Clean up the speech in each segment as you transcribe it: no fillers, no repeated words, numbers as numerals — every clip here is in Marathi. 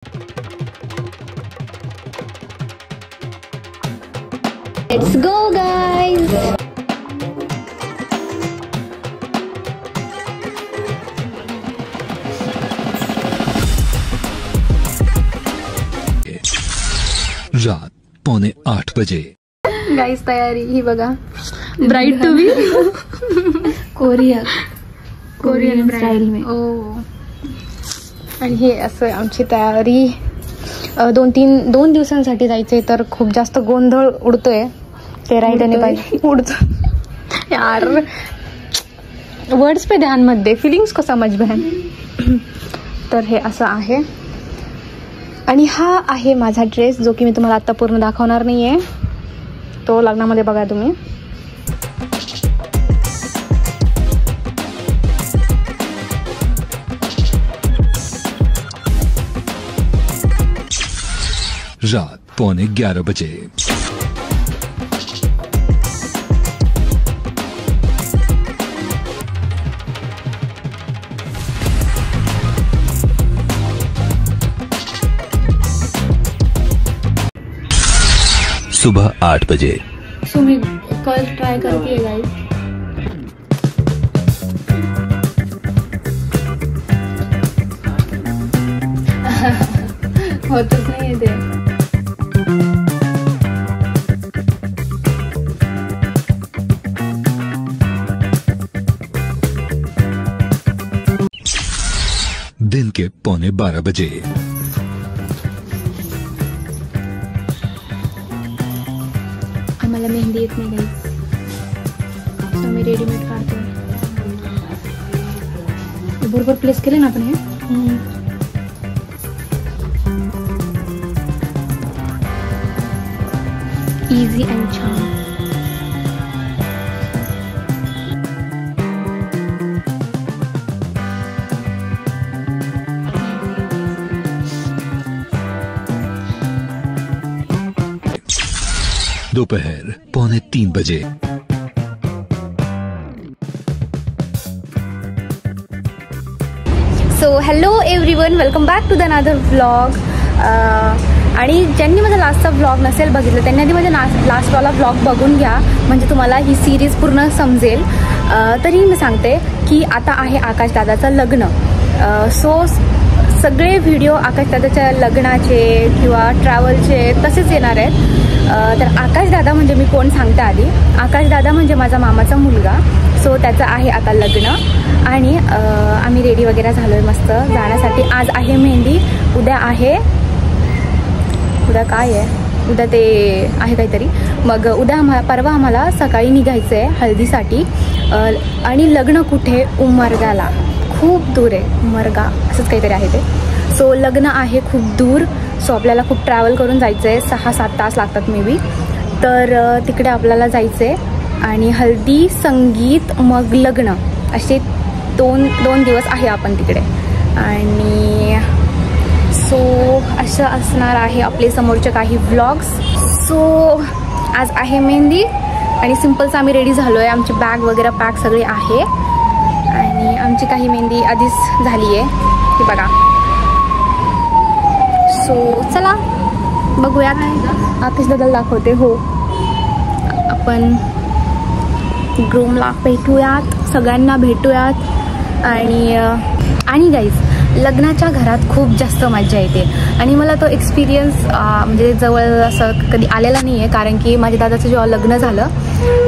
Let's go guys. रात 7:45 बजे। गाइस तयारी ही बघा, bride to be Korean style में। आणि हे असं आमची तयारी 2 दिवसांसाठी जायचंय, तर खूप जास्त गोंधळ उडतोय. ते राईट पाहिजे उडतो यार, वर्ड्स पे ध्यान मत दे, फीलिंग्स को समझ बहन. तर हे असं आहे. आणि हा आहे माझा ड्रेस, जो की मी तुम्हाला आता पूर्ण दाखवणार नाहीये, तो लग्नामध्ये बघा तुम्ही. रात 11:15 बजे। सुबह 8 बजे। सो मी कल ट्राय करते गाइस. होतच नाही ते. दिन के 11:15 बजे। आम्हाला मेहंदी येत नाही गाइस, सो मी रेडीमेड काढतोय. बरोबर प्लेस केले ना आपण हे. इझी अँड छान. दोपहर 2:45 बजे। So hello everyone, welcome back to the another vlog. आणि ज्यांनी माझा लास्टचा व्लॉग नसेल बघितलं त्यांनी आधी माझ्या लास्टवाला व्लॉग बघून घ्या, म्हणजे तुम्हाला ही सिरीज पूर्ण समजेल. तरी मी सांगते की आता आहे आकाशदादाचं लग्न. सो सगळे व्हिडिओ आकाशदादाच्या लग्नाचे किंवा ट्रॅव्हलचे तसेच येणार आहेत. तर आकाशदादा म्हणजे मी कोण सांगते आधी. आकाशदादा म्हणजे माझा मामाचा मुलगा. सो त्याचं आहे आता लग्न आणि आम्ही रेडी वगैरे झालो आहे मस्त जाण्यासाठी. आज आहे मेहंदी, उद्या काय आहे, उद्या ते आहे काहीतरी. मग उद्या परवा आम्हाला सकाळी निघायचं आहे हळदीसाठी. आणि लग्न कुठे, उमरगाला, खूप दूर आहे. उमरगा असंच काहीतरी आहे ते. सो लग्न आहे खूप दूर. सो आपल्याला खूप ट्रॅव्हल करून जायचं आहे, 6-7 तास लागतात मे बी. तर तिकडे आपल्याला जायचं आहे. आणि हल्दी, संगीत, मग लग्न असे दोन दिवस आहे आपण तिकडे. आणि सो असं असणार आहे आपले समोरचे काही व्लॉग्स. सो आज आहे मेहंदी आणि सिम्पलचं आम्ही रेडी झालो आहे. आमची बॅग वगैरे पॅक सगळे आहे आणि आमची काही मेहंदी आधीच झाली आहे, हे बघा. सो चला बघूयात. आकाशदादाला दाखवते. हो, आपण ग्रूमला भेटूयात, सगळ्यांना भेटूयात. आणि गाईज, लग्नाच्या घरात खूप जास्त मजा येते. आणि मला तो एक्सपिरियन्स म्हणजे जवळ असं कधी आलेला नाही आहे, कारण की माझ्या दादाचं जेव्हा लग्न झालं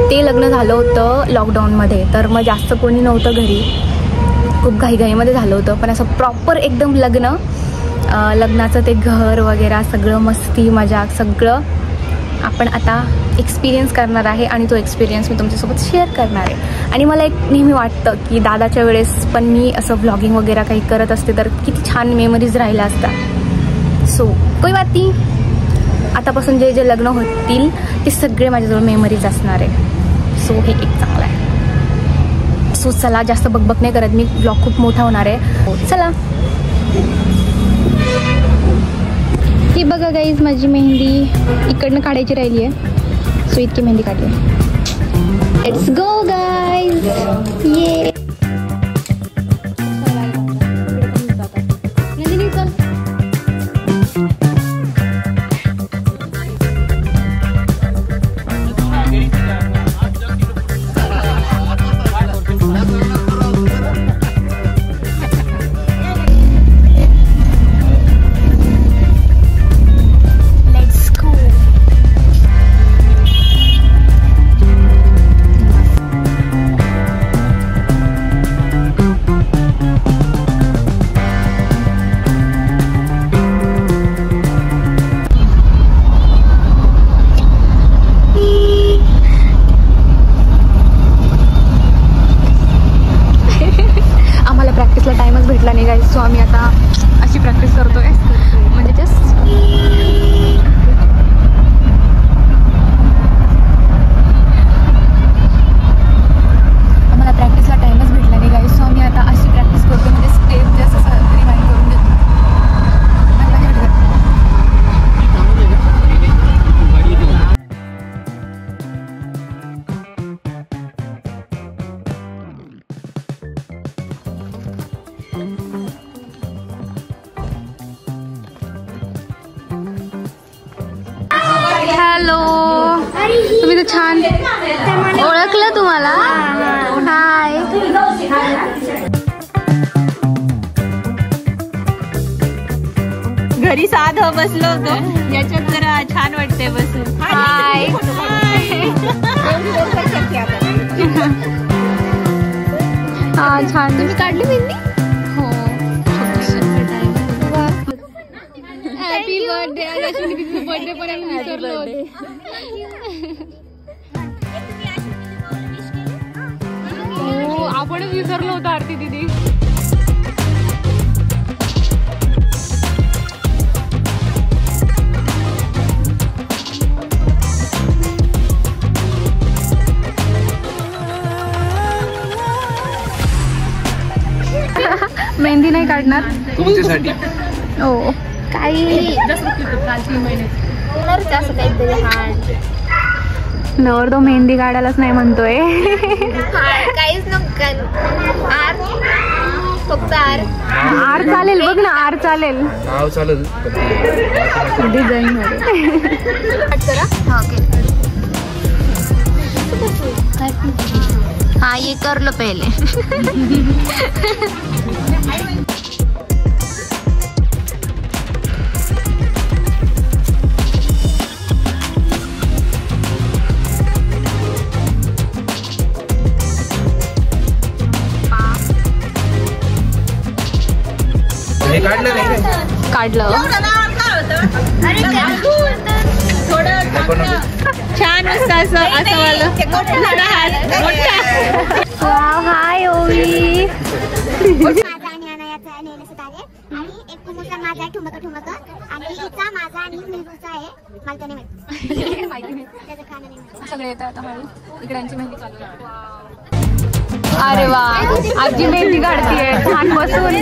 ते लग्न झालं होतं लॉकडाऊनमध्ये. तर मग जास्त कोणी नव्हतं घरी, खूप घाईघाईमध्ये झालं होतं. पण असं प्रॉपर एकदम लग्नाचं ते घर वगैरे सगळं मस्ती मजाक सगळं आपण आता एक्सपिरियन्स करणार आहे. आणि तो एक्सपिरियन्स मी तुमच्यासोबत शेअर करणार आहे. आणि मला एक नेहमी वाटतं की दादाच्या वेळेस पण मी असं व्लॉगिंग वगैरे काही करत असते तर किती छान मेमरीज राहिल्या असतात. सो कोई बात नाही, आतापासून जे लग्न होतील ते सगळे माझ्याजवळ मेमरीज असणार आहे. सो हे एक चांगलं आहे. सो चला, जास्त बकबक नाही करत मी, व्लॉग खूप मोठा होणार आहे. चला. ही बघा गाईज, माझी मेहंदी इकडनं काढायची राहिली आहे. सो इतकी मेहंदी काढली. Let's go guys. ये नंदिनी चल. हॅलो, तुम्ही तर छान ओळखलं तुम्हाला. हाय. घरी साधं बसलो होतो, याच्यात जरा छान वाटतंय बसून. हाय. हा छान. तुम्ही काढली मेहंदी? हो. Happy birthday. अश्विनी दीदीचा बर्थडे पण आम्ही विसरलो. हो, आपणच विसरलो होतो आरती दीदी. मेहंदी नाही काढणार तुमच्यासाठी. हो. काही नवर तो मेहंदी काढायलाच नाही म्हणतोय. काहीच नको. फक्त आर चालेल. बघ ना, आर चालेल. नाव चालेल. डिझाईन मध्ये. हाँ ये कर लो पहले. काढलं. छान असतं असं वाला. हाय ओवी. माझा ठुमक ठुमक आणि हिचा माझा आणि मेहबूबचा आहे. मला तर नाही माहिती. सगळे येतात इकड्यांची मेहंदी चालू आहे. अरे वा, आजी मेहंदी काढतीये छान बसून.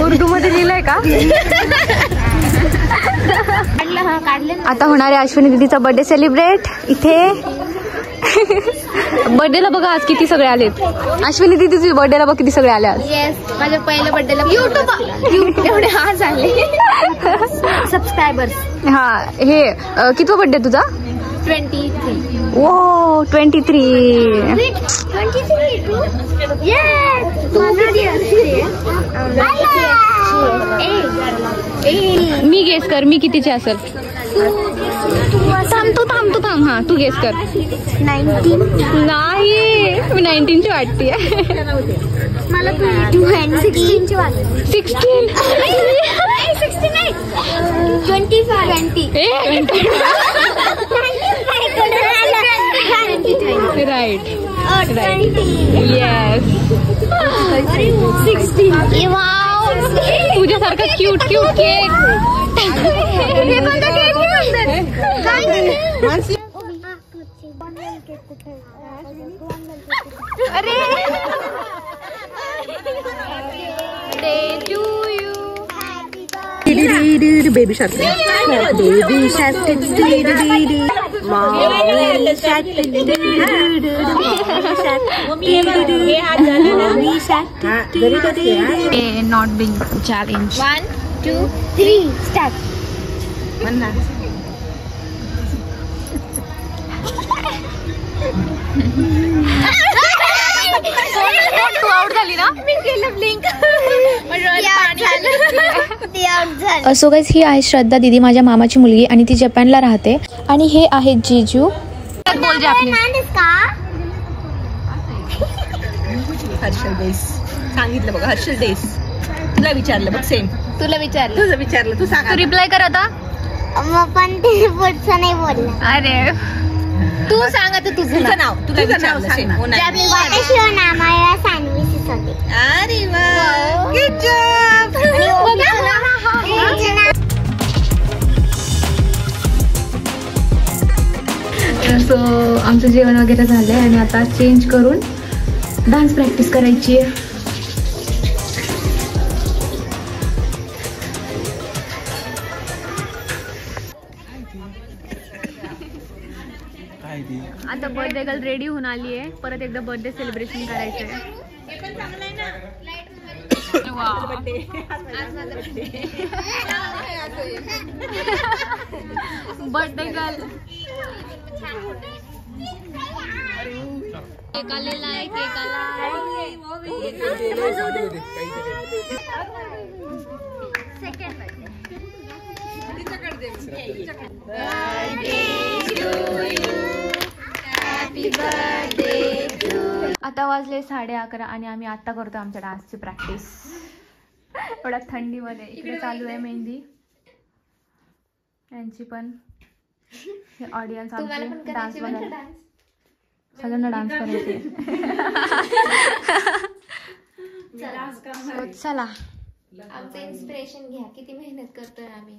उर्दू मध्ये लिहिलंय का? आता होणार आहे अश्विनी दीदीचा बर्थडे सेलिब्रेट इथे. बर्थडेला बघा आज किती सगळे आलेत. अश्विनी दीदीची बर्थडेला बघ किती सगळे आले आज. येस, माझ्या पहिल्या बर्थडेला युट्यूब एवढे आज आले सबस्क्रायबर्स. हा, हे कितवा बर्थडे तुझा? 23. ओ 23. मी गेस कर, मी कितीचे असेल? थांब. हा, तू गेस कर. 19. नाही, मी 19 ची वाटते. मला 16 ची वाटते. 16. 25. राईट. येस. 16. तुझ्यासारखं cute cake. Baby shark. Baby shark. Not being challenge. 1 2 3 start. तू आउट झाली ना? मी केलं ब्लिंक. असो गाईज, ही आहे श्रद्धा दीदी, माझ्या मामाची मुलगी आणि ती जपानला राहते. आणि हे आहे जीजू. बोल जे आपली. हर्षल डेस सांगितलं बघा. हर्षल डेस तुला विचारलं बघ. सेम तुला विचारलं. तुझं विचारलं. तू सांग. तू रिप्लाय कर आता. पण ते पुढचं नाही बोलला. अरे तू सांग आता तुझं नाव. तुला विचारलं सेम. नामाला सँडविचेस होते. अरे वा, गुड जॉब. सो आमचं जेवण वगैरे झालंय आणि आता चेंज करून डान्स प्रॅक्टिस करायची आहे. आता बर्थडे गर्ल रेडी होऊन आली आहे. परत एकदा बर्थडे सेलिब्रेशन करायचंय. बर्थडे गर्ल केक आलेला आहे. केक आला आता वाजले 11:30 आणि आम्ही आता करतो आमच्या डान्सची प्रॅक्टिस एवढ्या थंडीमध्ये. इकडे चालू आहे मेहंदी यांची पण. हे ऑडियन्स आमचे डान्स बघायला सगळ्यांना डान्स करायचे. चला आमचं इन्स्पिरेशन घ्या, किती मेहनत करतोय आम्ही.